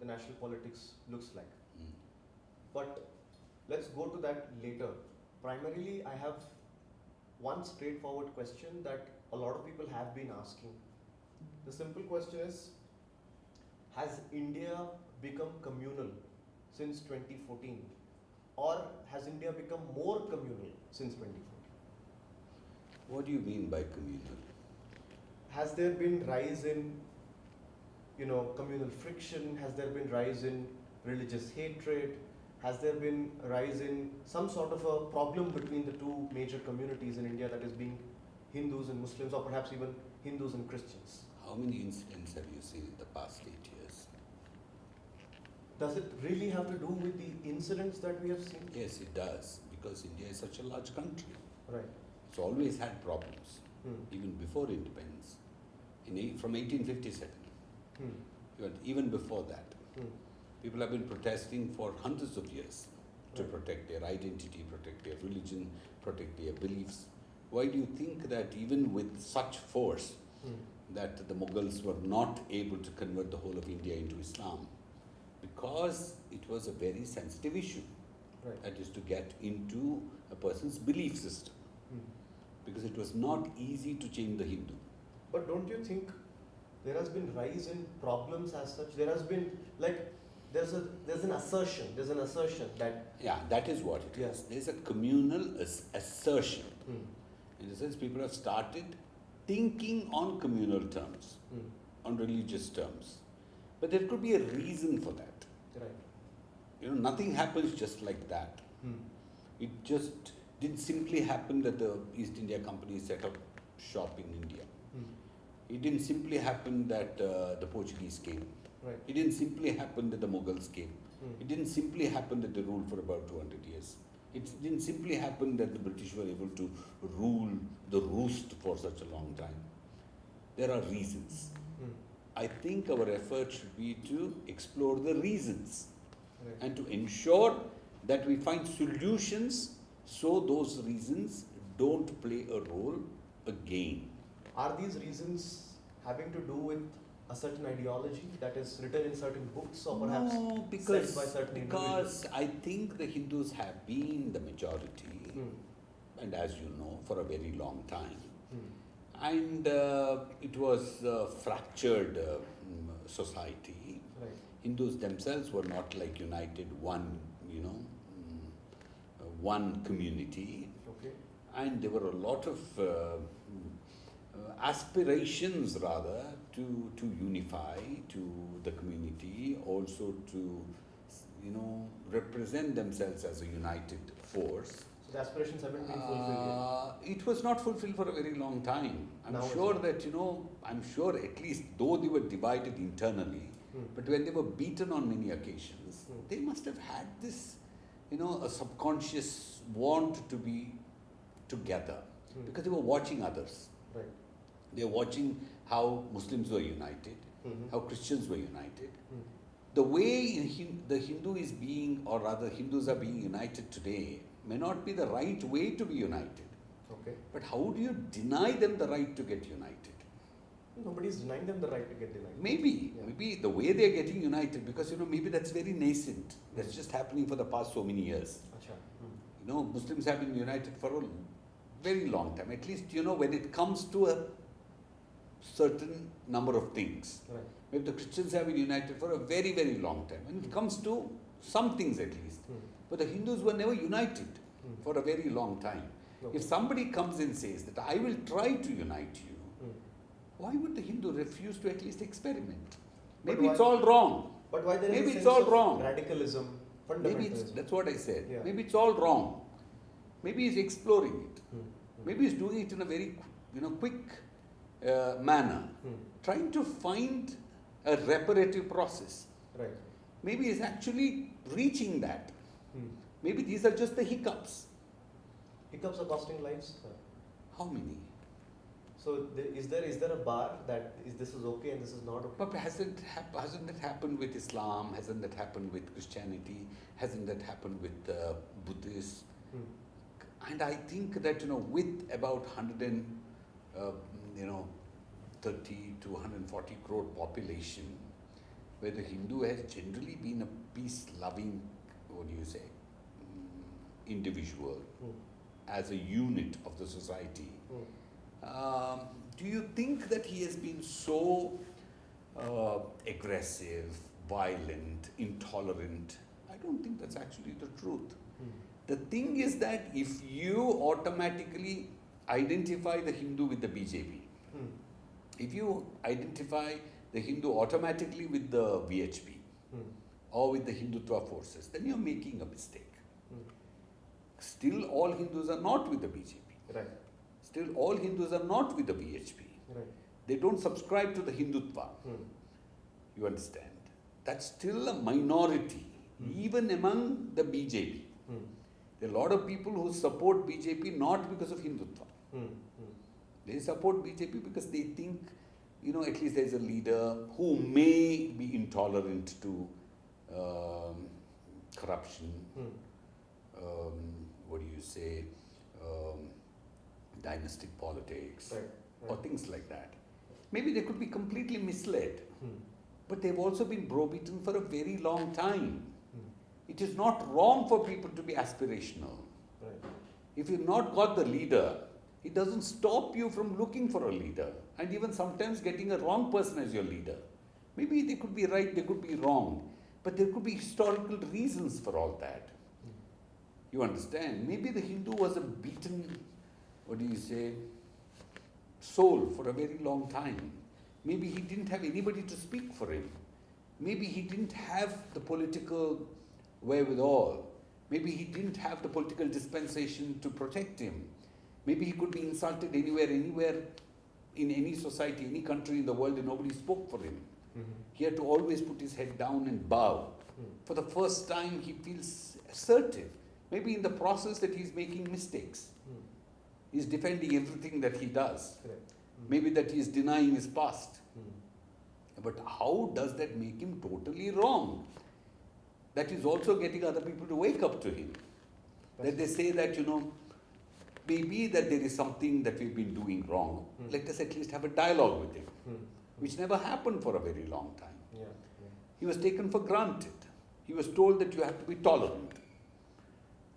the national politics looks like. Mm. But let's go to that later. Primarily, I have one straightforward question that a lot of people have been asking. The simple question is, has India become communal since 2014? Or has India become more communal since 2014? What do you mean by communal? Has there been rise in, communal friction? Has there been rise in religious hatred? Has there been a rise in some sort of a problem between the two major communities in India, that is being Hindus and Muslims, or perhaps even Hindus and Christians? How many incidents have you seen in the past 8 years? Does it really have to do with the incidents that we have seen? Yes, it does, because India is such a large country. Right. It's always had problems, Hmm. even before independence. From 1857, Hmm. even before that. Hmm. People have been protesting for hundreds of years to Right. protect their identity, protect their religion, protect their beliefs. Why do you think that even with such force, Hmm. that the Mughals were not able to convert the whole of India into Islam? Because it was a very sensitive issue. Right. That is to get into a person's belief system. Hmm. Because it was not easy to change the Hindu. But don't you think there has been rise in problems as such? There has been, there's an assertion that Yeah, that is what it is. Yes. There's a communal assertion. Hmm. In the sense, people have started thinking on communal terms, Hmm. on religious terms. But there could be a reason for that. Right. Nothing happens just like that. Hmm. It just didn't simply happen that the East India Company set up shop in India. Hmm. It didn't simply happen that the Portuguese came. Right. It didn't simply happen that the Mughals came. Hmm. It didn't simply happen that they ruled for about 200 years. It didn't simply happen that the British were able to rule the roost for such a long time. There are reasons. Hmm. I think our effort should be to explore the reasons Right. and to ensure that we find solutions so those reasons don't play a role again. Are these reasons having to do with a certain ideology that is written in certain books, or perhaps No, said by certain individuals? because I think the Hindus have been the majority, Hmm. and as you know, for a very long time. Hmm. And it was a fractured society. Right. Hindus themselves were not like united, one community. Okay. And there were a lot of aspirations rather to unify to the community, also to represent themselves as a united force. So the aspirations haven't been fulfilled It was not fulfilled for a very long time. I'm Now sure it's that, I'm sure at least though they were divided internally, Hmm. but when they were beaten on many occasions, Hmm. they must have had this, a subconscious want to be together Hmm. because they were watching others. yet. Right. They were watching how Muslims were united, Mhm. how Christians were united. Hmm. The way the Hindu is being, or rather Hindus are being united today, may not be the right way to be united. Okay. But how do you deny them the right to get united? Nobody is denying them the right to get denied. Maybe the way they are getting united, because maybe that's very nascent. That's just happening for the past so many years. Acha. Hmm. Muslims have been united for a very long time. At least, when it comes to a certain number of things. Right. Maybe the Christians have been united for a very, very long time. When it comes to some things at least. Hmm. But the Hindus were never united Hmm. for a very long time. Okay. If somebody comes and says that I will try to unite you, Hmm. why would the Hindu refuse to at least experiment? But Maybe it's why- all wrong. But why there is Maybe a it's sense all of wrong. radicalism, Maybe fundamentalism? that's what I said. Yeah. Maybe it's all wrong. Maybe he's exploring it. Hmm. Hmm. Maybe he's doing it in a very quick manner, Hmm. trying to find a reparative process. Right. Maybe he's actually reaching that. Hmm. Maybe these are just the hiccups. Hiccups are costing lives. How many? So is there a bar that this is okay and this is not okay? But hasn't that happened with Islam? Hasn't that happened with Christianity? Hasn't that happened with Buddhists? Hmm. And I think that with about 30 to 140 crore population, where the Hindu has generally been a peace-loving, individual as a unit of the society. Do you think that he has been so aggressive, violent, intolerant? I don't think that's actually the truth. The thing is that if you automatically identify the Hindu with the BJP, if you identify the Hindu automatically with the VHP or with the Hindutva forces, then you're making a mistake. Still, all Hindus are not with the BJP. Right. Still, all Hindus are not with the VHP. Right. They don't subscribe to the Hindutva. You understand? That's still a minority, even among the BJP. There are a lot of people who support BJP not because of Hindutva. They support BJP because they think, at least there's a leader who may be intolerant to corruption, dynastic politics, or things like that. Maybe they could be completely misled, but they've also been browbeaten for a very long time. It is not wrong for people to be aspirational. Right. If you've not got the leader, it doesn't stop you from looking for a leader, and even sometimes getting a wrong person as your leader. Maybe they could be right, they could be wrong, but there could be historical reasons for all that. You understand? Maybe the Hindu was a beaten, soul for a very long time. Maybe he didn't have anybody to speak for him. Maybe he didn't have the political wherewithal. Maybe he didn't have the political dispensation to protect him. Maybe he could be insulted anywhere, in any society, any country in the world, and nobody spoke for him. He had to always put his head down and bow. For the first time, he feels assertive. Maybe in the process that he's making mistakes. He's defending everything that he does. Maybe that he's denying his past. But how does that make him totally wrong? That is also getting other people to wake up to him. That they say that, maybe that there is something that we've been doing wrong. Let us at least have a dialogue with him, which never happened for a very long time. He was taken for granted. He was told that you have to be tolerant.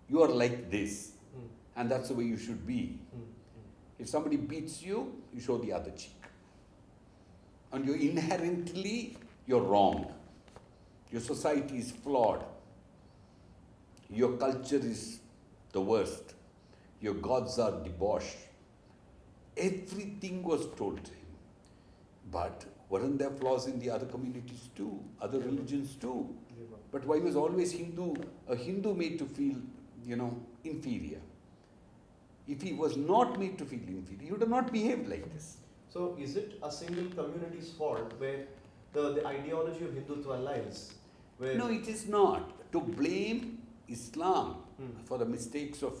You are like this, and that's the way you should be. If somebody beats you, you show the other cheek. And you're wrong. Your society is flawed. Your culture is the worst. Your gods are debauched. Everything was told to him. But weren't there flaws in the other communities too, other religions too? But why was always a Hindu made to feel, inferior? If he was not made to feel inferior, he would have not behaved like this. So is it a single community's fault where the ideology of Hindutva lies? No, it is not. To blame Islam for the mistakes of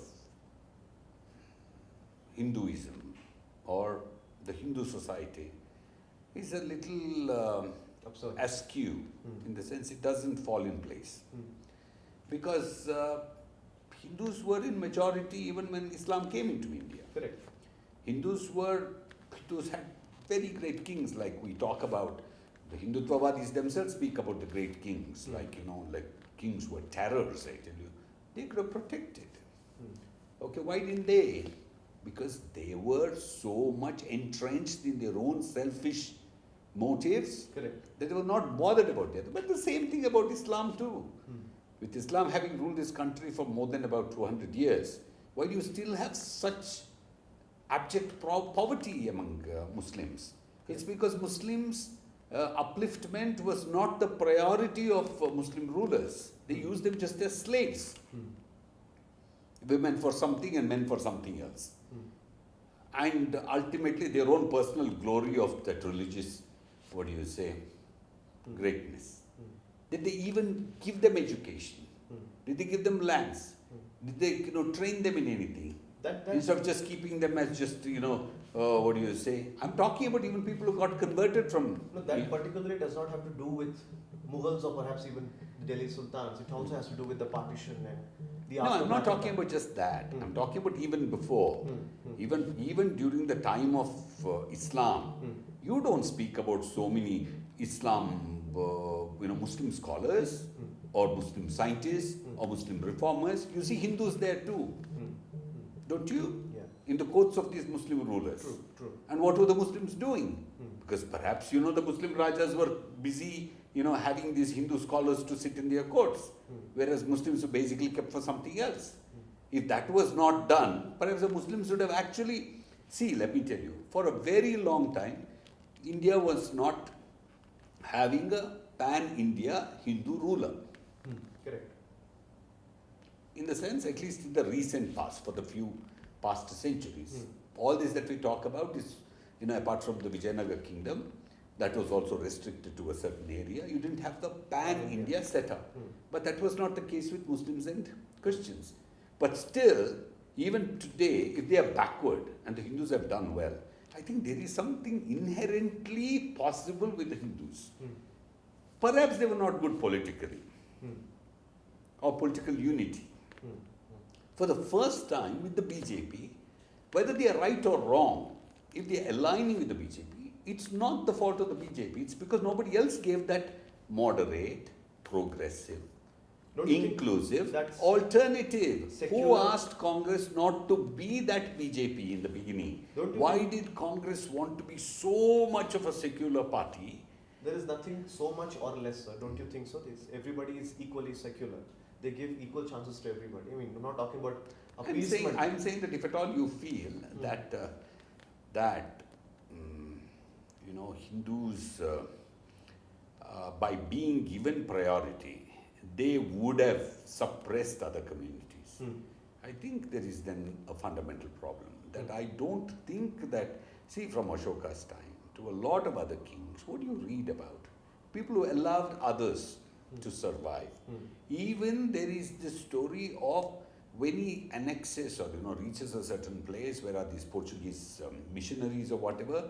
Hinduism or the Hindu society is a little askew, in the sense it doesn't fall in place. Because Hindus were in majority even when Islam came into India. Correct. Hindus had very great kings, like we talk about. The Hindutvavadis themselves speak about the great kings, like kings were terrors, I tell you. They could have protected. Okay, why didn't they? Because they were so much entrenched in their own selfish motives. Correct. That they were not bothered about that. But the same thing about Islam too. With Islam having ruled this country for more than about 200 years, why do you still have such abject poverty among Muslims? It's because Muslims' upliftment was not the priority of Muslim rulers. They used them just as slaves. Women for something and men for something else. And ultimately their own personal glory of that religious, greatness. Did they even give them education? Did they give them lands? Did they, train them in anything? Instead of just keeping them as just, I'm talking about even people who got converted from... No, that particularly does not have to do with Mughals or perhaps even Delhi Sultans. It also has to do with the partition and the... No, I'm not talking about just that. I'm talking about even before. Even during the time of Islam, you don't speak about so many Islam Muslim scholars or Muslim scientists or Muslim reformers, you see Hindus there too, don't you? Yeah. In the courts of these Muslim rulers. True. And what were the Muslims doing? Because perhaps, the Muslim Rajas were busy, having these Hindu scholars to sit in their courts, whereas Muslims were basically kept for something else. If that was not done, perhaps the Muslims would have actually, see, let me tell you, for a very long time, India was not having a pan-India Hindu ruler. Correct. In the sense, at least in the recent past, for the few past centuries. All this that we talk about is, apart from the Vijayanagar kingdom, that was also restricted to a certain area. You didn't have the pan-India setup. But that was not the case with Muslims and Christians. But still, even today, if they are backward and the Hindus have done well, I think there is something inherently possible with the Hindus. Perhaps they were not good politically or political unity. For the first time with the BJP, whether they are right or wrong, if they are aligning with the BJP, it's not the fault of the BJP. It's because nobody else gave that moderate, progressive, Don't you think inclusive that's alternative. Who secular? asked Congress not to be that BJP in the beginning? Don't you Why think did Congress want to be so much of a secular party? there is nothing so much or lesser? Don't you think so? Everybody is equally secular. They give equal chances to everybody. I mean, I'm not talking about appeasement. I'm saying that if at all you feel that Hindus, by being given priority, they would have suppressed other communities. I think there is then a fundamental problem that I don't think that, see, from Ashoka's time to a lot of other kings, what do you read about? People who allowed others to survive. Even there is this story of when he annexes or reaches a certain place where are these Portuguese missionaries or whatever,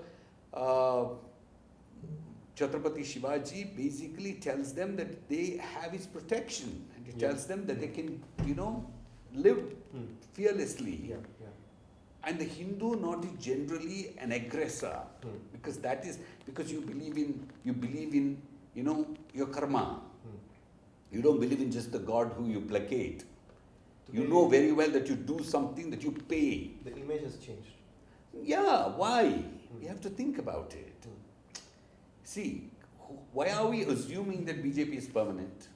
Chhatrapati Shivaji basically tells them that they have his protection, and he tells them that they can live fearlessly. Yeah. And the Hindu not is generally an aggressor, because that is because you believe in your karma. You don't believe in just the God who you placate. You know very well that you do something that you pay. The image has changed. Yeah, why? We have to think about it. See, why are we assuming that BJP is permanent?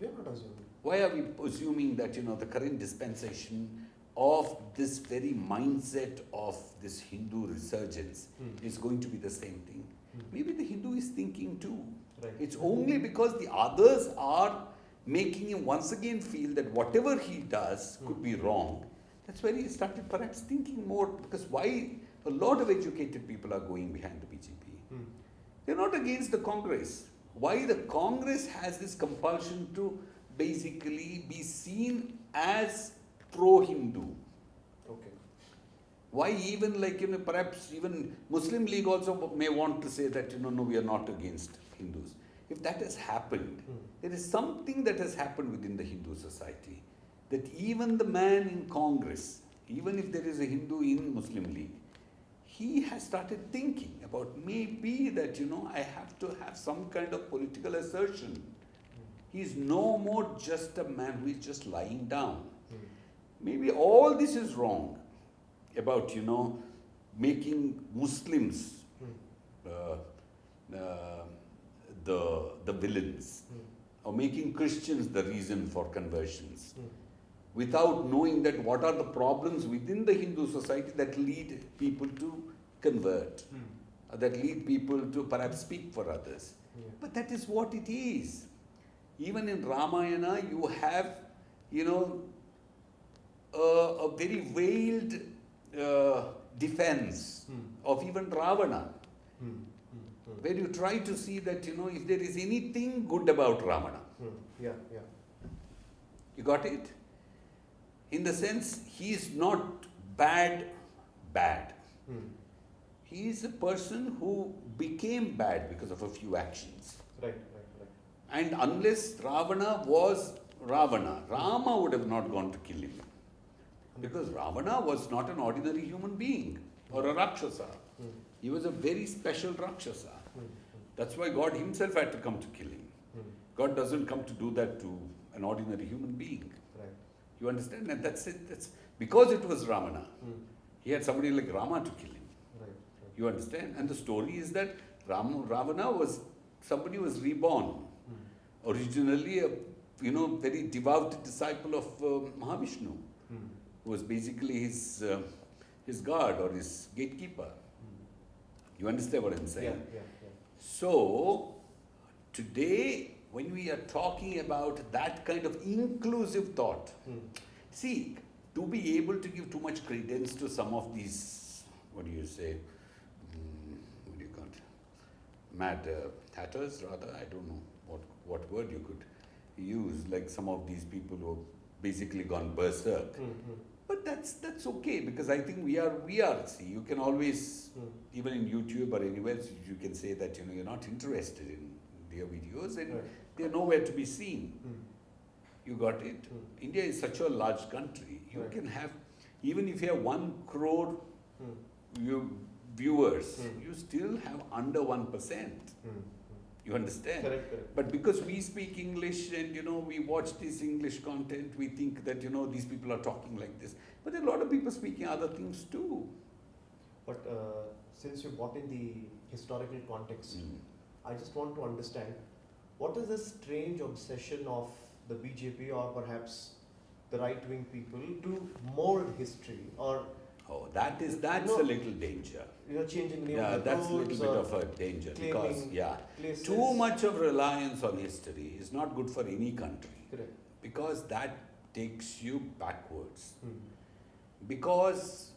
We are not assuming. Why are we assuming that the current dispensation of this very mindset of this Hindu resurgence is going to be the same thing? Maybe the Hindu is thinking too. Right. It's only because the others are making him once again feel that whatever he does could be wrong. That's where he started perhaps thinking more, because why a lot of educated people are going behind the BJP. They're not against the Congress. Why the Congress has this compulsion to basically be seen as pro-Hindu. Okay. Why even perhaps even Muslim League also may want to say that no, we are not against Hindus. If that has happened, there is something that has happened within the Hindu society, that even the man in Congress, even if there is a Hindu in Muslim League, he has started thinking about maybe that I have to have some kind of political assertion. He is no more just a man who is just lying down. Maybe all this is wrong about making Muslims the villains, or making Christians the reason for conversions, without knowing that what are the problems within the Hindu society that lead people to convert, that lead people to perhaps speak for others. But that is what it is. Even in Ramayana, you have, a very veiled defense of even Ravana, where you try to see that, if there is anything good about Ravana. Yeah. You got it? In the sense, he is not bad. He is a person who became bad because of a few actions. Right. And unless Ravana was Ravana, Rama would have not gone to kill him. Because Ravana was not an ordinary human being or a Rakshasa. He was a very special Rakshasa. That's why God himself had to come to kill him. God doesn't come to do that to an ordinary human being. Right. You understand? And that's it. That's because it was Ravana. He had somebody like Rama to kill him. Right. You understand? And the story is that Ravana was somebody who was reborn. Originally a very devout disciple of Mahavishnu, who was basically his guard or his gatekeeper. You understand what I'm saying? Yeah. So today, when we are talking about that kind of inclusive thought, see, to be able to give too much credence to some of these, what do you say, what do you call it, mad hatters rather, I don't know what word you could use, like some of these people who have basically gone berserk. But that's okay, because I think we are, see, you can always, even in YouTube or anywhere, you can say that, you're not interested in their videos and they're nowhere to be seen. You got it? India is such a large country. You can have, even if you have 1 crore viewers, you still have under 1%. You understand? Correct. But because we speak English and we watch this English content, we think that these people are talking like this. But there are a lot of people speaking other things too. But since you brought in the historical context, I just want to understand, what is this strange obsession of the BJP or perhaps the right-wing people to mold history, or that's a little danger. Changing name Yeah, of that's a roads little bit or of a danger, because places. too much of reliance on history is not good for any country. Correct. Because that takes you backwards. Because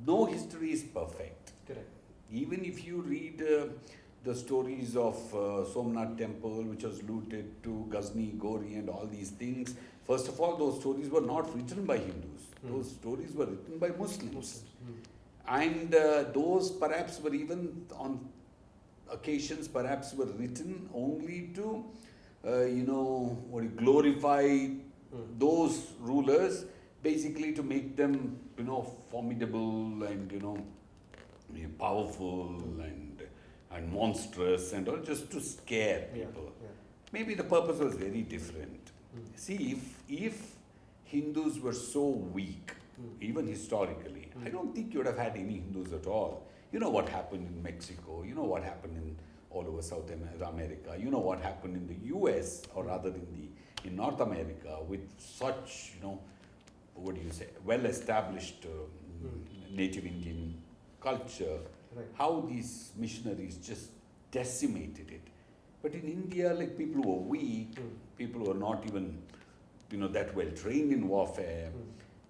no history is perfect. Correct. Even if you read the stories of Somnath temple, which was looted, to Ghazni, Gori and all these things, first of all, those stories were not written by Hindus. Those stories were written by Muslims. And those perhaps were even on occasions perhaps were written only to, glorify those rulers, basically to make them, formidable and, powerful and monstrous and all, just to scare people. Maybe the purpose was very different. See, if Hindus were so weak, even historically, I don't think you would have had any Hindus at all. You know what happened in Mexico, you know what happened in all over South America, you know what happened in the US, or rather in North America, with such, well-established native Indian culture, how these missionaries just decimated it. But in India, like, people who were weak, people who were not even, that well trained in warfare,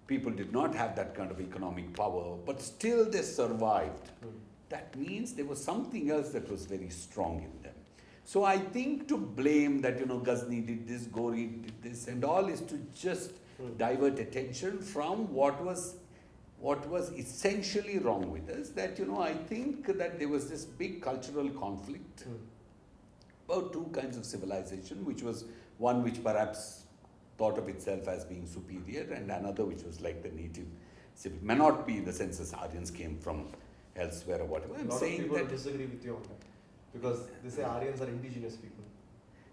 people did not have that kind of economic power, but still they survived. That means there was something else that was very strong in them. So I think to blame that, Ghazni did this, Gori did this and all, is to just divert attention from what was essentially wrong with us. That, I think that there was this big cultural conflict about two kinds of civilization, which was one which perhaps thought of itself as being superior, and another which was like the native civilization. May not be in the sense that Aryans came from elsewhere or whatever. I'm saying people that disagree with you on that, because they say Aryans are indigenous people.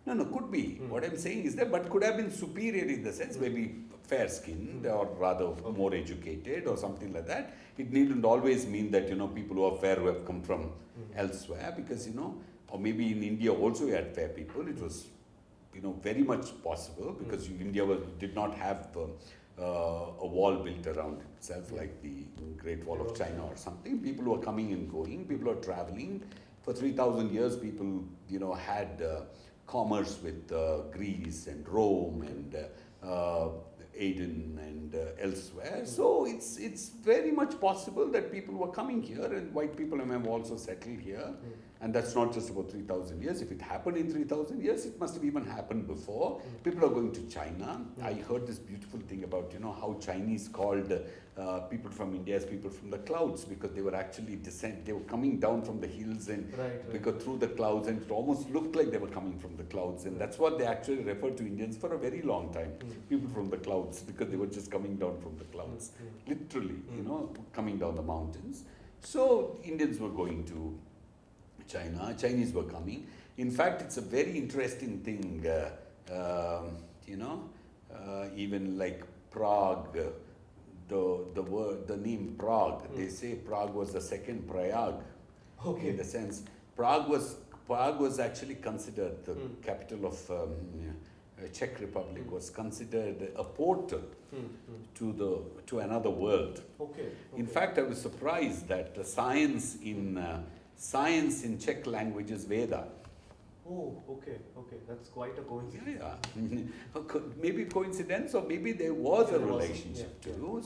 No, could be. What I'm saying is that, but could have been superior in the sense, maybe fair-skinned or rather more educated or something like that. It needn't always mean that, people who are fair who have come from elsewhere, because, or maybe in India also you had fair people. It was, very much possible, because India did not have a wall built around itself like the Great Wall of China or something. People were coming and going, people were traveling. For 3,000 years, people, had commerce with Greece and Rome and Aden and elsewhere. So it's very much possible that people were coming here, and white people have also settled here. And that's not just about 3,000 years. If it happened in 3,000 years, it must have even happened before. People are going to China. I heard this beautiful thing about, how Chinese called people from India as people from the clouds, because they were actually they were coming down from the hills and because through the clouds, and it almost looked like they were coming from the clouds. And that's what they actually referred to Indians for a very long time. People from the clouds, because they were just coming down from the clouds. Literally, coming down the mountains. So Indians were going to China, Chinese were coming. In fact, it's a very interesting thing, you know, even like Prague, the name Prague, they say Prague was the second Prayag. Okay. In the sense, Prague was actually considered the capital of Czech Republic, was considered a portal to another world. Okay. In fact, I was surprised that science in Czech language is Veda. Oh, okay. That's quite a coincidence. Yeah. Maybe coincidence, or maybe there was a relationship too. Yeah.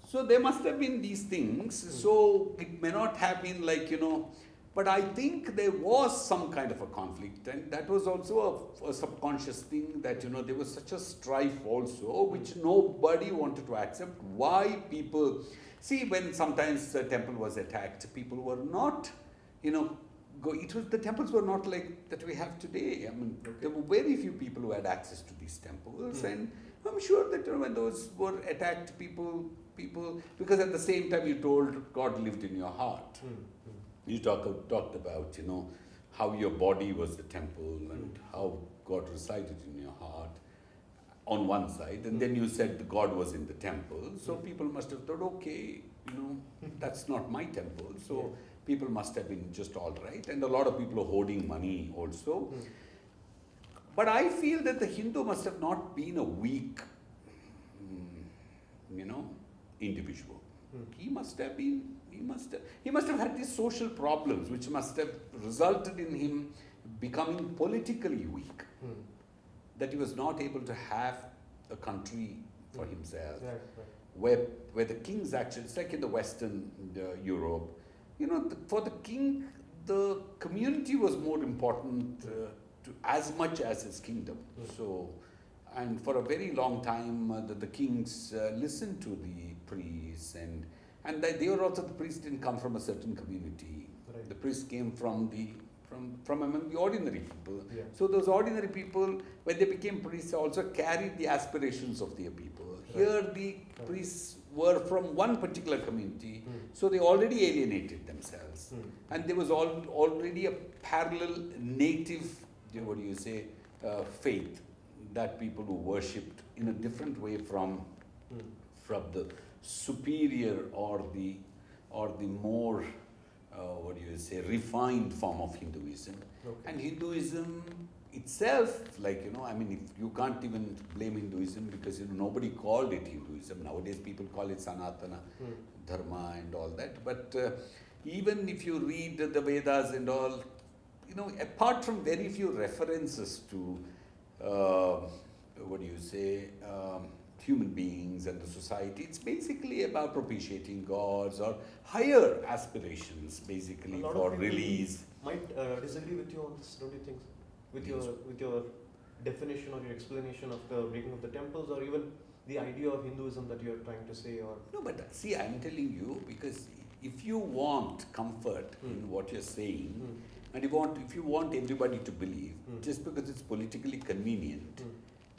So there must have been these things. So it may not have been like, you know, but I think there was some kind of a conflict, and that was also a subconscious thing, that, you know, there was such a strife also, which nobody wanted to accept. Why people, see, when sometimes the temple was attacked, people were not, you know, the temples were not like that we have today. I mean, there were very few people who had access to these temples, and I'm sure that, you know, when those were attacked, people, because at the same time you told God lived in your heart. You talked about, you know, how your body was the temple and how God resided in your heart on one side, and then you said God was in the temple. So people must have thought, okay, you know, that's not my temple. So people must have been just all right. And a lot of people are hoarding money also. But I feel that the Hindu must have not been a weak, you know, individual. He must have had these social problems which must have resulted in him becoming politically weak. That he was not able to have a country for himself. Right. Where the kings actually, it's like in the Western Europe, you know, for the king, the community was more important as much as his kingdom. So, and for a very long time, the kings listened to the priests, and they were also, the priests didn't come from a certain community. Right. The priests came from among the ordinary people. Yeah. So those ordinary people, when they became priests, also carried the aspirations of their people. Right. Here the priests were from one particular community, so they already alienated themselves. And there was already a parallel native, faith that people who worshipped in a different way from the superior or the more refined form of Hinduism. Okay. And Hinduism itself, like, you know, I mean, if you can't even blame Hinduism because, you know, nobody called it Hinduism. Nowadays people call it Sanatana Dharma and all that. But even if you read the Vedas and all, you know, apart from very few references to, human beings and the society, it's basically about propitiating gods or higher aspirations, basically, for release. Might disagree with you on this, don't you think? With your definition or your explanation of the breaking of the temples, or even the idea of Hinduism that you're trying to say, or no, but see, I'm telling you, because if you want comfort in what you're saying, and if you want everybody to believe, just because it's politically convenient,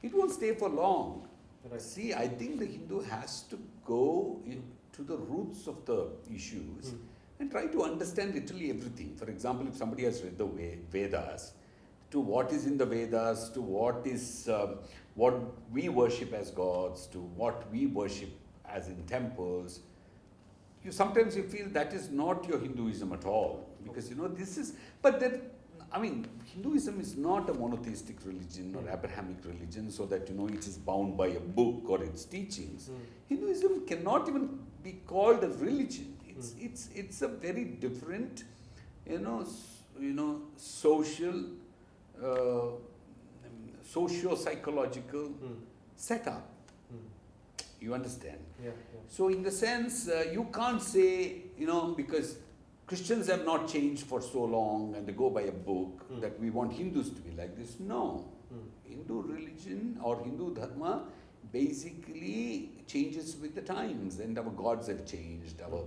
it won't stay for long. Right. See, I think the Hindu has to go into the roots of the issues and try to understand literally everything. For example, if somebody has read the Vedas, to what is in the Vedas, to what is what we worship as gods, to what we worship as in temples, sometimes you feel that is not your Hinduism at all, because, you know, this is, but then, I mean, Hinduism is not a monotheistic religion or Abrahamic religion, so that, you know, it is bound by a book or its teachings. Hinduism cannot even be called a religion. It's a very different, socio-psychological setup. You understand? Yeah. So in the sense, you can't say, you know, because Christians have not changed for so long and they go by a book that we want Hindus to be like this. No. Hindu religion or Hindu dharma basically changes with the times, and our gods have changed, our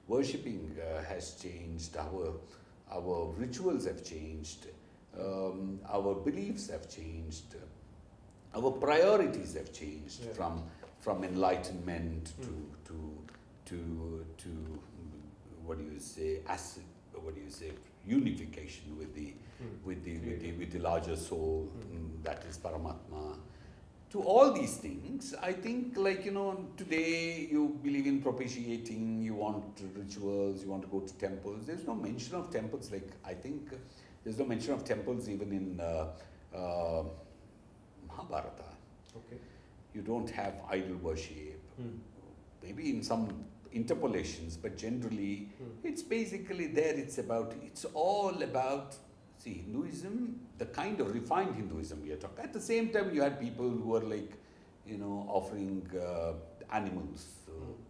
worshipping has changed, our rituals have changed, our beliefs have changed, our priorities have changed from enlightenment to unification with the larger soul, that is Paramatma. To all these things, I think, like, today you believe in propitiating, you want rituals, you want to go to temples. There's no mention of temples, like, I think there's no mention of temples even in Mahabharata. Okay. You don't have idol worship. Maybe in some interpolations, but generally it's basically there. It's all about, see, Hinduism, the kind of refined Hinduism we are talking. At the same time, you had people who were like, offering animals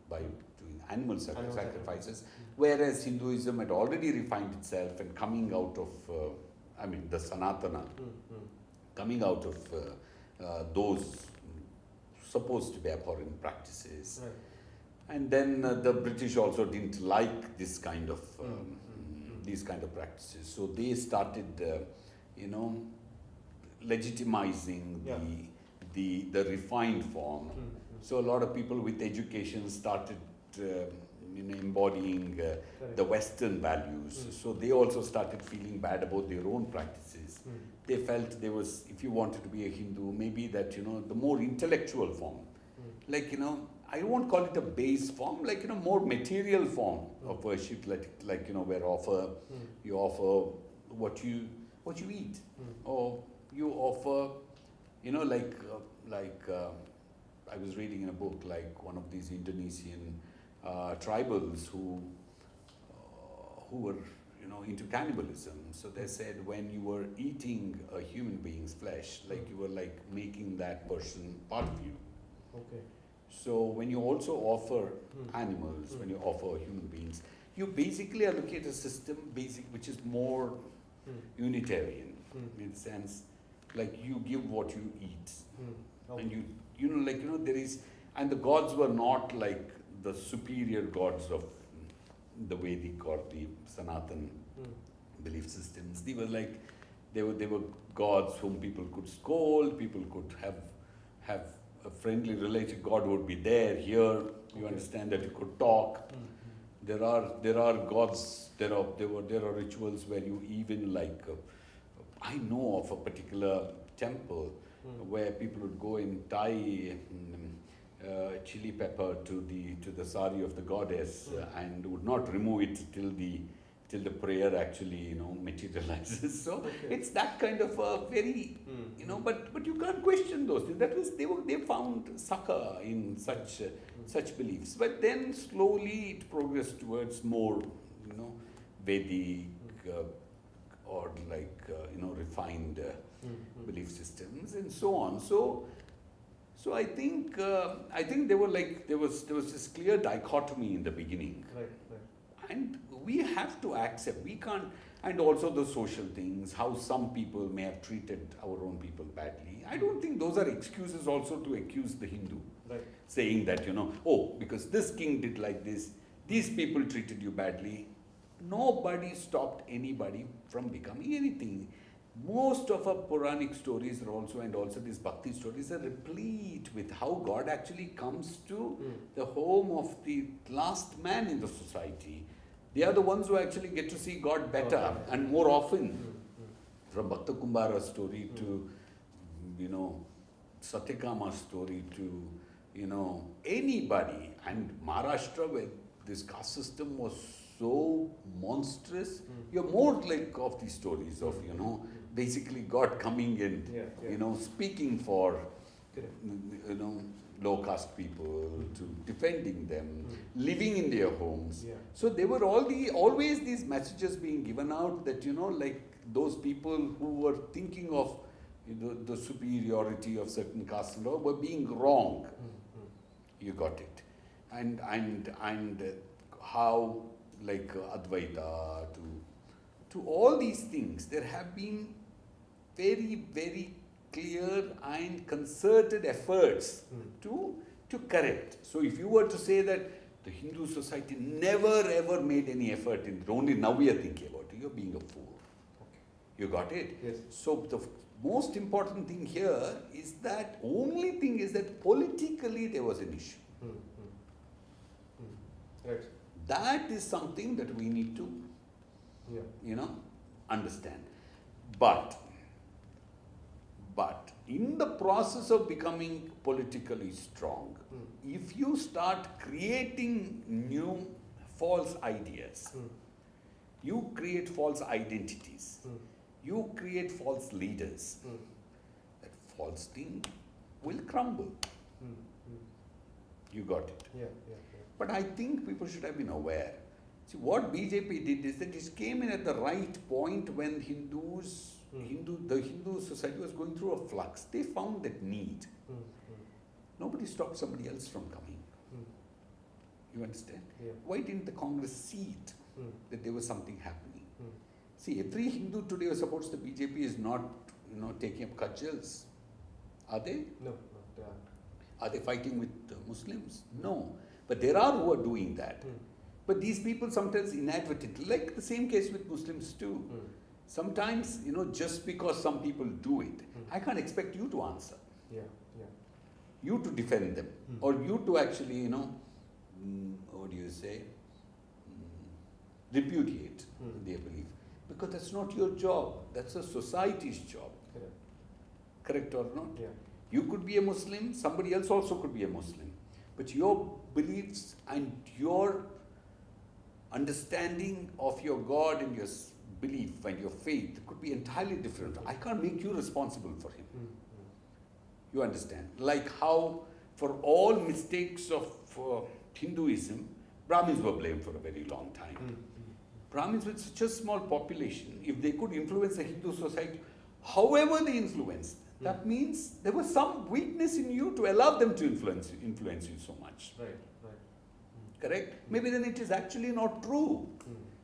by doing animal sacrifices, whereas Hinduism had already refined itself and coming out of, the Sanatana, coming out of those supposed to be abhorrent practices. Right. And then the British also didn't like this kind of these kind of practices, so they started, legitimizing the refined form. So a lot of people with education started, embodying the Western values. So they also started feeling bad about their own practices. They felt there was, if you wanted to be a Hindu, maybe that the more intellectual form, like I won't call it a base form, like more material form of worship, like where you offer what you eat, or you offer, I was reading in a book, like one of these Indonesian tribals who were into cannibalism. So they said when you were eating a human being's flesh, like you were like making that person part of you. Okay. So when you also offer animals, when you offer human beings, you basically are looking at a system which is more Unitarian in the sense, like you give what you eat, and there is, and the gods were not like the superior gods of the Vedic or the Sanatan belief systems. They were like, they were gods whom people could scold, people could have a friendly related God would be there. Here, you understand that you could talk. There are gods. There are rituals where you even like. I know of a particular temple where people would go and tie chili pepper to the sari of the goddess and would not remove it till the prayer actually materializes. So it's that kind of a very but you can't question those things. That was they found succor in such beliefs. But then slowly it progressed towards more Vedic or like refined belief systems and so on. So I think there was this clear dichotomy in the beginning. Right. And we have to accept, we can't, and also the social things, how some people may have treated our own people badly. I don't think those are excuses also to accuse the Hindu. Right. Saying that, because this king did like this, these people treated you badly. Nobody stopped anybody from becoming anything. Most of our Puranic stories are also, and also these Bhakti stories are replete with how God actually comes to the home of the last man in the society. They are the ones who actually get to see God better and more often. From Bhakta Kumbhara's story to, Satyakama's story to, anybody. And Maharashtra, where this caste system was so monstrous, you're more like of these stories of, basically God coming and, speaking for, low caste people, to defending them, living in their homes. Yeah. So there were always these messages being given out that, like those people who were thinking of the superiority of certain caste law were being wrong. You got it. And how like Advaita to all these things, there have been very, very clear and concerted efforts to correct. So if you were to say that the Hindu society never ever made any effort in it, only now we are thinking about it, you're being a fool. Okay. You got it? Yes. So the most important thing here is that politically there was an issue. Right. That is something that we need to Yeah. Understand. But in the process of becoming politically strong, if you start creating new false ideas, you create false identities, you create false leaders, that false thing will crumble. You got it. Yeah. But I think people should have been aware. See, what BJP did is that it came in at the right point when the Hindu society was going through a flux. They found that need. Nobody stopped somebody else from coming. You understand? Yeah. Why didn't the Congress see it? That there was something happening. See, every Hindu today who supports the BJP is not, taking up cudgels. Are they? No, they aren't. Are they fighting with Muslims? No. But there are who are doing that. But these people sometimes inadvertently, like the same case with Muslims too. Sometimes, just because some people do it, I can't expect you to answer. Yeah. You to defend them. Or you to actually, what do you say? Repudiate their belief. Because that's not your job. That's a society's job. Correct or not? Yeah. You could be a Muslim, somebody else also could be a Muslim. But your beliefs and your understanding of your God and your belief and your faith could be entirely different. I can't make you responsible for him. You understand? Like how for all mistakes of Hinduism, Brahmins were blamed for a very long time. Brahmins with such a small population, if they could influence the Hindu society, however they influenced, that means there was some weakness in you to allow them to influence you so much. Right. Correct? Maybe then it is actually not true.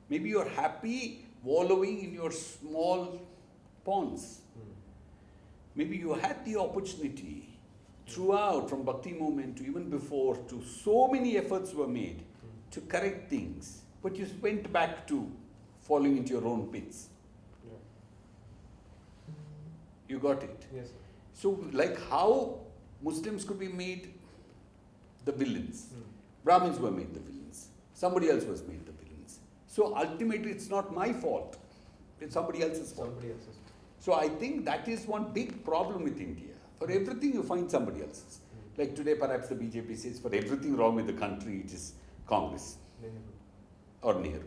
Maybe you are happy wallowing in your small ponds. Maybe you had the opportunity throughout, from Bhakti movement to even before, to so many efforts were made to correct things, but you went back to falling into your own pits. You got it? Yes, sir. So, like how Muslims could be made the villains, Brahmins were made the villains, somebody else was made the villains. So, ultimately, it's not my fault, it's somebody else's fault. So, I think that is one big problem with India. For everything, you find somebody else's. Like today, perhaps the BJP says, for everything wrong with the country, it is Congress or Nehru.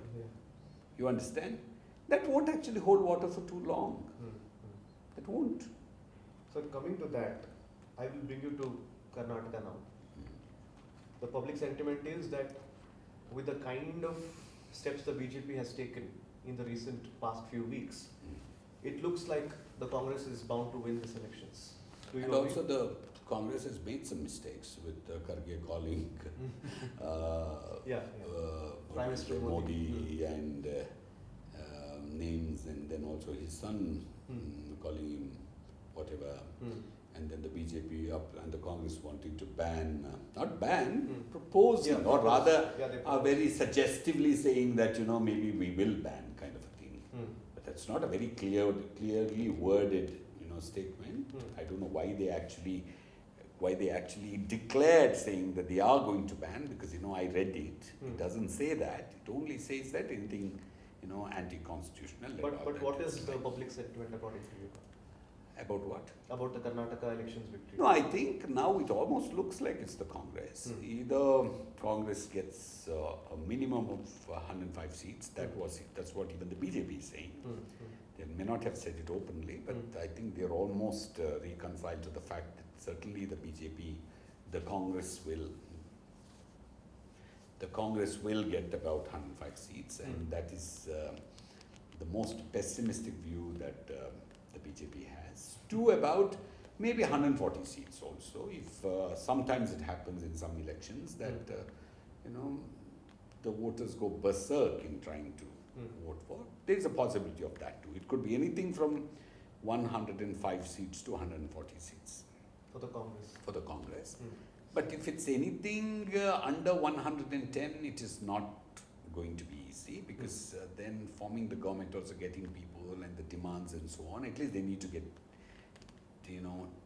You understand? That won't actually hold water for too long. It won't. So coming to that, I will bring you to Karnataka now. The public sentiment is that with the kind of steps the BJP has taken in the recent past few weeks, it looks like the Congress is bound to win these elections. And also the Congress has made some mistakes with Kharge calling Prime Minister Modi and names, and then also his son calling him whatever, and then the BJP up and the Congress wanting to ban, not ban, proposing, or rather very suggestively saying that maybe we will ban kind of a thing. But that's not a very clearly worded statement. I don't know why they actually declared saying that they are going to ban, because I read it. It doesn't say that. It only says that anything anti-constitutional. But what is the public sentiment according to you? About what? About the Karnataka elections victory. No, I think now it almost looks like it's the Congress. Either Congress gets a minimum of 105 seats. That's what even the BJP is saying. They may not have said it openly, but I think they're almost reconciled to the fact that certainly the BJP, the Congress will get about 105 seats, and that is the most pessimistic view that the BJP has, to about maybe 140 seats also, if sometimes it happens in some elections that the voters go berserk in trying to vote for. There is a possibility of that too. It could be anything from 105 seats to 140 seats. For the Congress. But if it's anything under 110, it is not going to be easy, because then forming the government, also getting people and the demands and so on, at least they need to get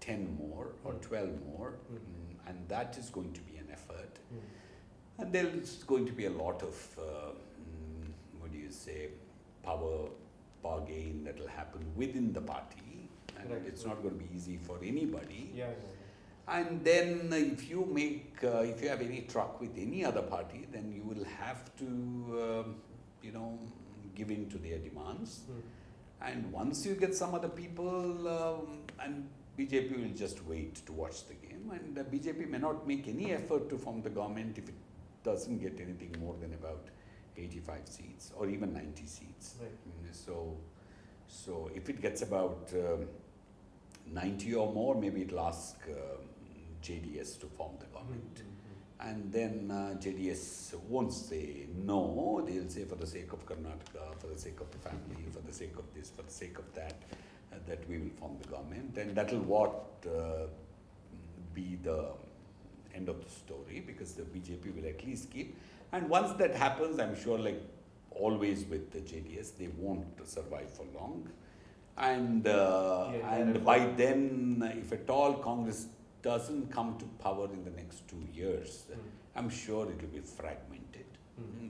10 more or 12 more, and that is going to be an effort. And there's going to be a lot of power bargain that will happen within the party, and it's not going to be easy for anybody. Yeah. And then if you have any truck with any other party, then you will have to, give in to their demands. And once you get some other people, and BJP will just wait to watch the game, and the BJP may not make any effort to form the government if it doesn't get anything more than about 85 seats or even 90 seats. Right. So if it gets about 90 or more, maybe it'll ask JDS to form the government. And then JDS won't say no, they'll say for the sake of Karnataka, for the sake of the family, for the sake of this, for the sake of that, that we will form the government. And that will be the end of the story, because the BJP will at least keep. And once that happens, I'm sure, like always with the JDS, they won't survive for long. And by then, if at all Congress doesn't come to power in the next 2 years, I'm sure it will be fragmented.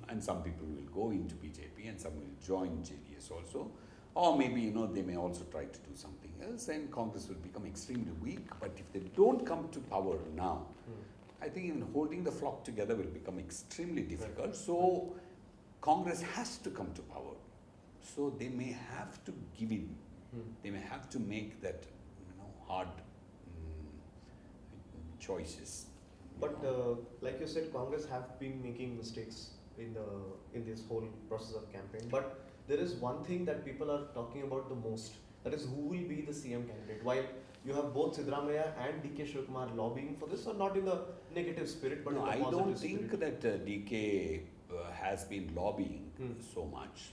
And some people will go into BJP and some will join JDS also. Or maybe, they may also try to do something else, and Congress will become extremely weak. But if they don't come to power now, I think even holding the flock together will become extremely difficult. So Congress has to come to power. So they may have to give in. They may have to make that, hard choices. But like you said, Congress have been making mistakes in this whole process of campaign. But there is one thing that people are talking about the most. That is, who will be the CM candidate? While you have both Siddaramaiah and DK Shivakumar lobbying for this, or not in the negative spirit, but in the positive I don't spirit. think that DK has been lobbying so much.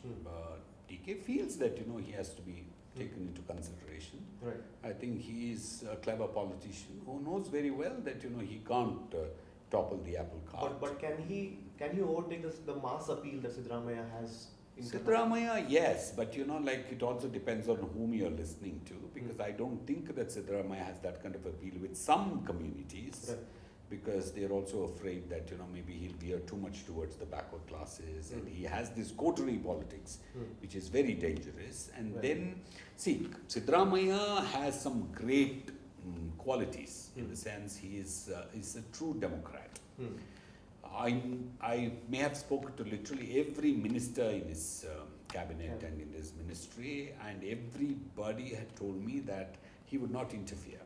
DK feels that he has to be taken into consideration. Right. I think he is a clever politician who knows very well that he can't topple the apple cart. But can he overtake the mass appeal that Siddaramaiah has? Siddaramaiah, yes, but it also depends on whom you're listening to, because I don't think that Siddaramaiah has that kind of appeal with some communities. Right. Because they're also afraid that maybe he'll veer too much towards the backward classes, and he has this coterie politics, which is very dangerous. And then, see, Siddaramaiah has some great qualities in the sense he is a true Democrat. I may have spoken to literally every minister in his cabinet and in his ministry, and everybody had told me that he would not interfere.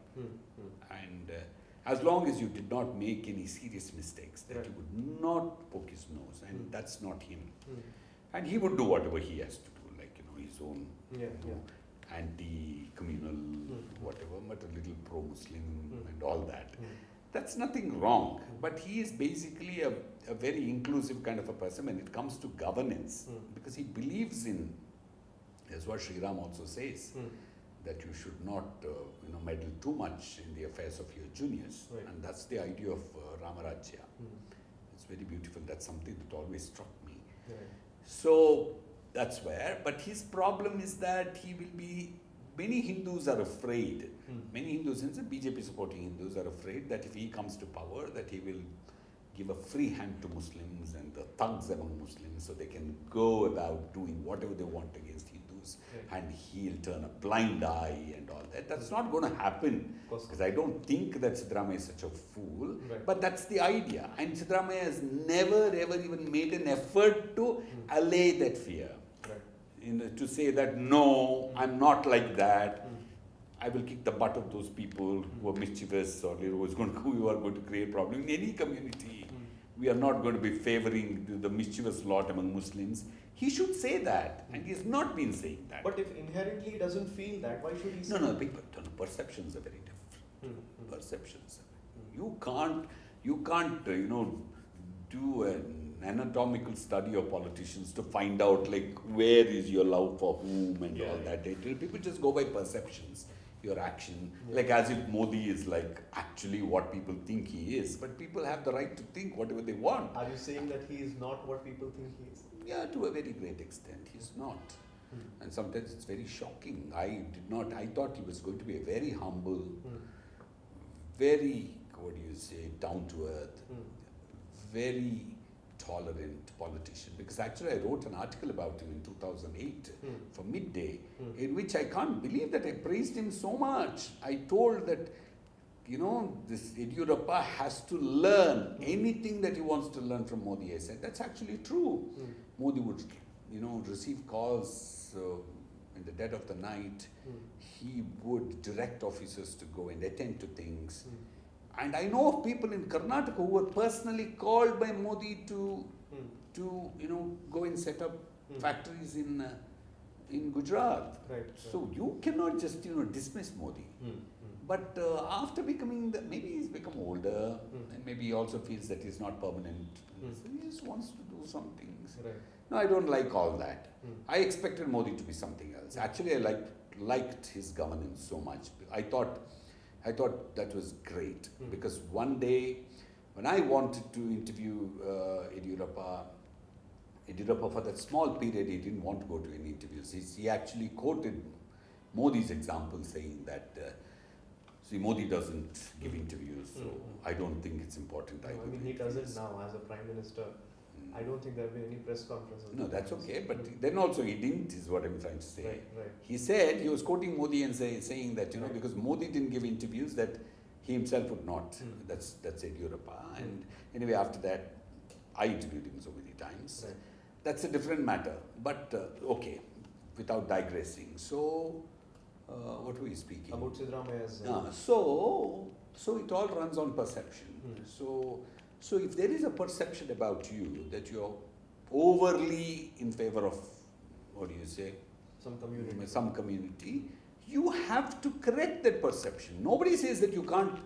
And as long as you did not make any serious mistakes, that you would not poke his nose, and that's not him. And he would do whatever he has to do, like his own anti-communal whatever, but a little pro-Muslim and all that. That's nothing wrong, but he is basically a very inclusive kind of a person when it comes to governance, because he believes in, that's what Sri Ram also says, that you should not meddle too much in the affairs of your juniors. And that's the idea of Ramarajya. It's very beautiful. That's something that always struck me. So that's where, but his problem is that many Hindus are afraid, many Hindus, since the BJP supporting Hindus are afraid that if he comes to power, that he will give a free hand to Muslims and the thugs among Muslims, so they can go about doing whatever they want against Hindus, and he'll turn a blind eye and all that. That's not going to happen, because I don't think that Siddaramaiah is such a fool, but that's the idea. And Siddaramaiah has never ever even made an effort to allay that fear. To say that, no, I'm not like that. I will kick the butt of those people who are mischievous or who are going to create problem in any community. We are not going to be favoring the mischievous lot among Muslims. He should say that, and he has not been saying that. But if inherently he doesn't feel that, why should he say that? People, perceptions are very different. Perceptions. You can't, do an anatomical study of politicians to find out where is your love for whom and all that. People just go by perceptions, your action, as if Modi is actually what people think he is. But people have the right to think whatever they want. Are you saying that he is not what people think he is? Yeah, to a very great extent, he's not. And sometimes it's very shocking. I thought he was going to be a very humble, very, down to earth, very tolerant politician, because actually I wrote an article about him in 2008 for Midday, in which I can't believe that I praised him so much. I told that, this Yediyurappa has to learn anything that he wants to learn from Modi. I said, that's actually true. Modi would, receive calls in the dead of the night. He would direct officers to go and attend to things. And I know of people in Karnataka who were personally called by Modi to go and set up factories in Gujarat. Right. So you cannot just, dismiss Modi. But after becoming, maybe he's become older, and maybe he also feels that he's not permanent. So he just wants to do some things. Right. No, I don't like all that. I expected Modi to be something else. Actually, I liked his governance so much. I thought that was great, because one day when I wanted to interview Yediyurappa for that small period, he didn't want to go to any interviews. He actually quoted Modi's example, saying that see, Modi doesn't give interviews, so I don't think it's important. He does it now as a Prime Minister. I don't think there have been any press conferences. No, that's okay, but then also he didn't, is what I'm trying to say. Right. He said, he was quoting Modi and saying that, because Modi didn't give interviews, that he himself would not. That's Yediyurappa. And anyway, after that, I interviewed him so many times. Right. That's a different matter. But, okay, without digressing. So, what were we speaking? About Siddaramaia's... So it all runs on perception. So if there is a perception about you that you're overly in favor of, some community, you have to correct that perception. Nobody says that you can't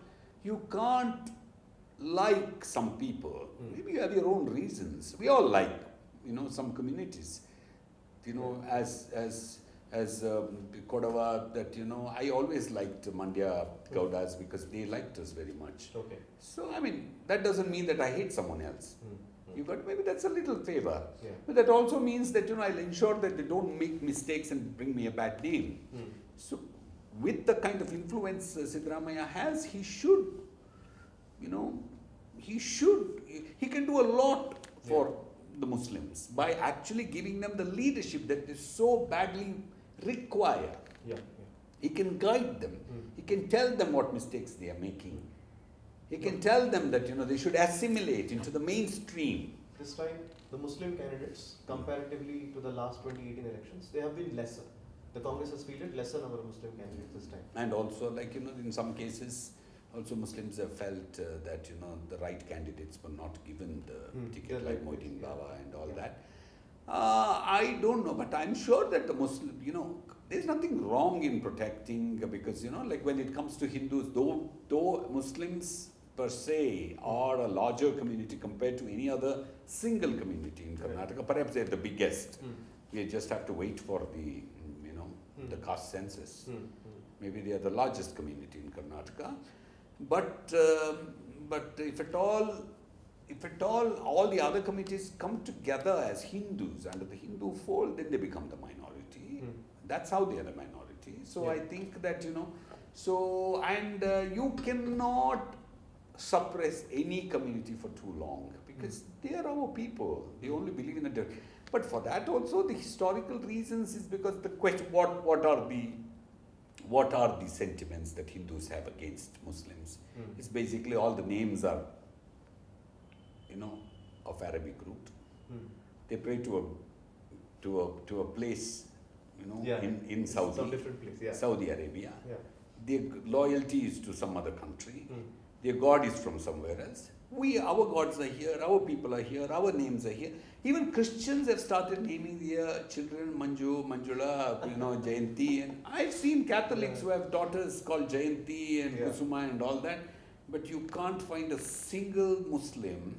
like some people. Maybe you have your own reasons. We all like, some communities. As Kodava, that, I always liked Mandya Gaudas because they liked us very much. Okay. So, that doesn't mean that I hate someone else. Maybe that's a little favor. Yeah. But that also means that, I'll ensure that they don't make mistakes and bring me a bad name. So, with the kind of influence Siddaramaiah has, he can do a lot for the Muslims by actually giving them the leadership that they so badly require. He can guide them. He can tell them what mistakes they are making. He can tell them that they should assimilate into the mainstream. This time, the Muslim candidates, comparatively to the last 2018 elections, they have been lesser. The Congress has fielded lesser number of Muslim candidates this time. And also, in some cases, also Muslims have felt that the right candidates were not given the ticket, like Mohiddin Baba and all that. I don't know, but I'm sure that the Muslim, there's nothing wrong in protecting, because when it comes to Hindus, though Muslims per se are a larger community compared to any other single community in Karnataka, perhaps they're the biggest. We just have to wait for the the caste census. Maybe they are the largest community in Karnataka. But if at all the other communities come together as Hindus under the Hindu fold, then they become the minority. That's how they are the minority. So I think that, you cannot suppress any community for too long, because they are our people. They only believe in the... But for that also, the historical reasons is because the question, what are the sentiments that Hindus have against Muslims? It's basically all the names are, of Arabic root. They pray to a place, in Saudi, some different place, Saudi Arabia. Their loyalty is to some other country. Their God is from somewhere else. Our gods are here, our people are here, our names are here. Even Christians have started naming their children Manju, Manjula, Jayanti. And I've seen Catholics who have daughters called Jayanti and Kusuma and all that. But you can't find a single Muslim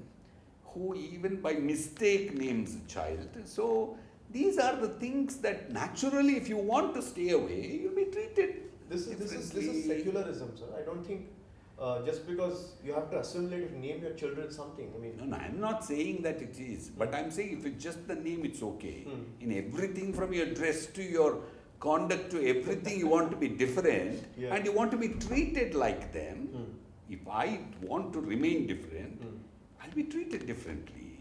who even by mistake names a child. So these are the things that naturally, if you want to stay away, you'll be treated. This is secularism, sir. I don't think just because you have to assimilate, if you name your children something. No, I'm not saying that it is. But I'm saying if it's just the name, it's okay. In everything from your dress to your conduct to everything, you want to be different and you want to be treated like them. If I want to remain different, I'll be treated differently.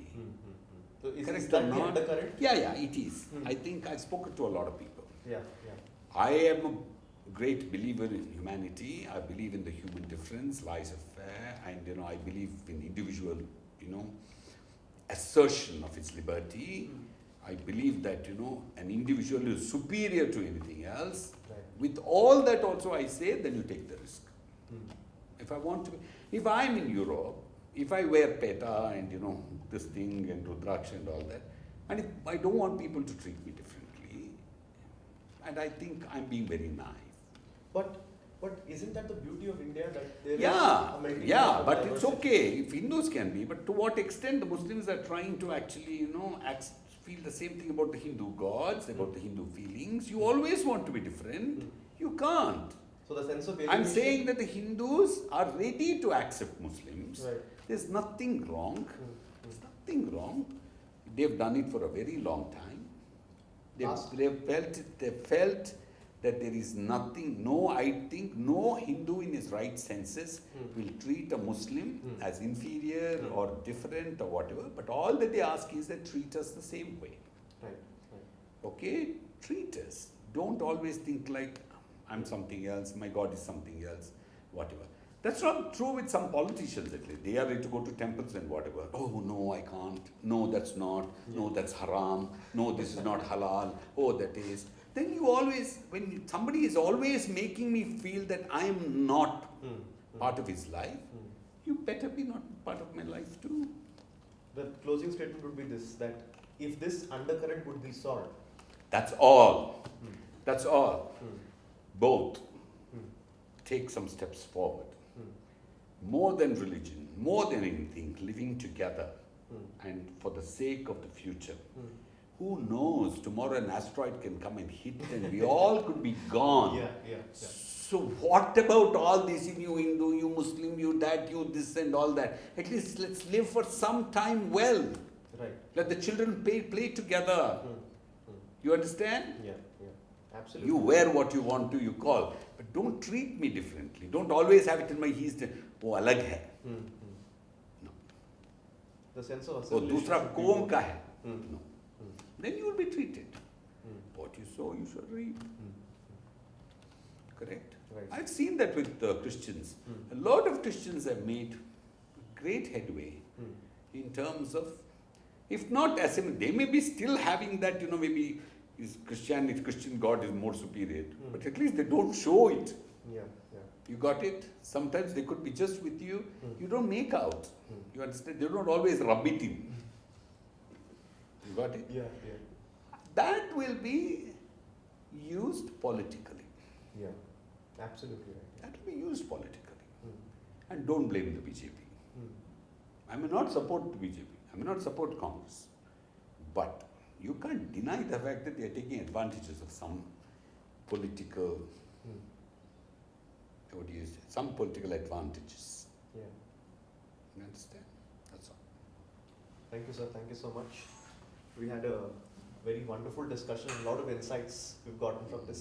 So is Correct that or the not? undercurrent? Yeah, it is. Hmm. I think I've spoken to a lot of people. Yeah. I am a great believer in humanity. I believe in the human difference, lies are fair, and I believe in individual, assertion of its liberty. I believe that an individual is superior to anything else. Right. With all that also I say, then you take the risk. Hmm. If I'm in Europe, if I wear peta and this thing and rudraksha and all that, and if I don't want people to treat me differently, and I think I'm being very naive. But isn't that the beauty of India, that there is Yeah, a melting pot yeah, of but it's diversity? okay if Hindus can be, but to what extent the Muslims are trying to actually, feel the same thing about the Hindu gods, about the Hindu feelings. You always want to be different. You can't. So the sense of I'm alienation. saying that the Hindus are ready to accept Muslims. Right. There's nothing wrong. There's nothing wrong. They've done it for a very long time. They've felt that there is nothing, I think no Hindu in his right senses will treat a Muslim as inferior or different or whatever, but all that they ask is that treat us the same way. Right. Okay? Treat us. Don't always think like I'm something else, my God is something else, whatever. That's not true with some politicians at least. They are ready to go to temples and whatever. Oh no, I can't. No, that's not. No, that's haram. No, this is not halal. Oh, that is. Then you always, when somebody is always making me feel that I am not part of his life, you better be not part of my life too. The closing statement would be this, that if this undercurrent would be solved. That's all. That's all. Hmm. Both take some steps forward. More than religion, more than anything, living together and for the sake of the future. Who knows, tomorrow an asteroid can come and hit and we all could be gone. Yeah. So what about all this, you Hindu, you Muslim, you that, you this and all that? At least let's live for some time well. Right. Let the children play together. You understand? Yeah. Absolutely. You wear what you want to, you call. But don't treat me differently. Don't always have it in my he's oh, alag hai. No. The sense of Oh, assimilation. dusra should be kaum more. ka hai. No. Then you will be treated. What you sow, you shall reap. Correct? Right. I've seen that with Christians. A lot of Christians have made great headway in terms of, if not assimilate, they may be still having that, maybe Christian God is more superior, but at least they don't show it. Yeah. You got it? Sometimes they could be just with you. You don't make out. You understand? They don't always rub it in. You got it? Yeah. That will be used politically. Yeah. Absolutely right. That will be used politically. And don't blame the BJP. I may not support the BJP. I may not support Congress. But you can't deny the fact that they are taking advantages of some political, some political advantages. Yeah. You understand? That's all. Thank you, sir. Thank you so much. We had a very wonderful discussion, a lot of insights we've gotten from this.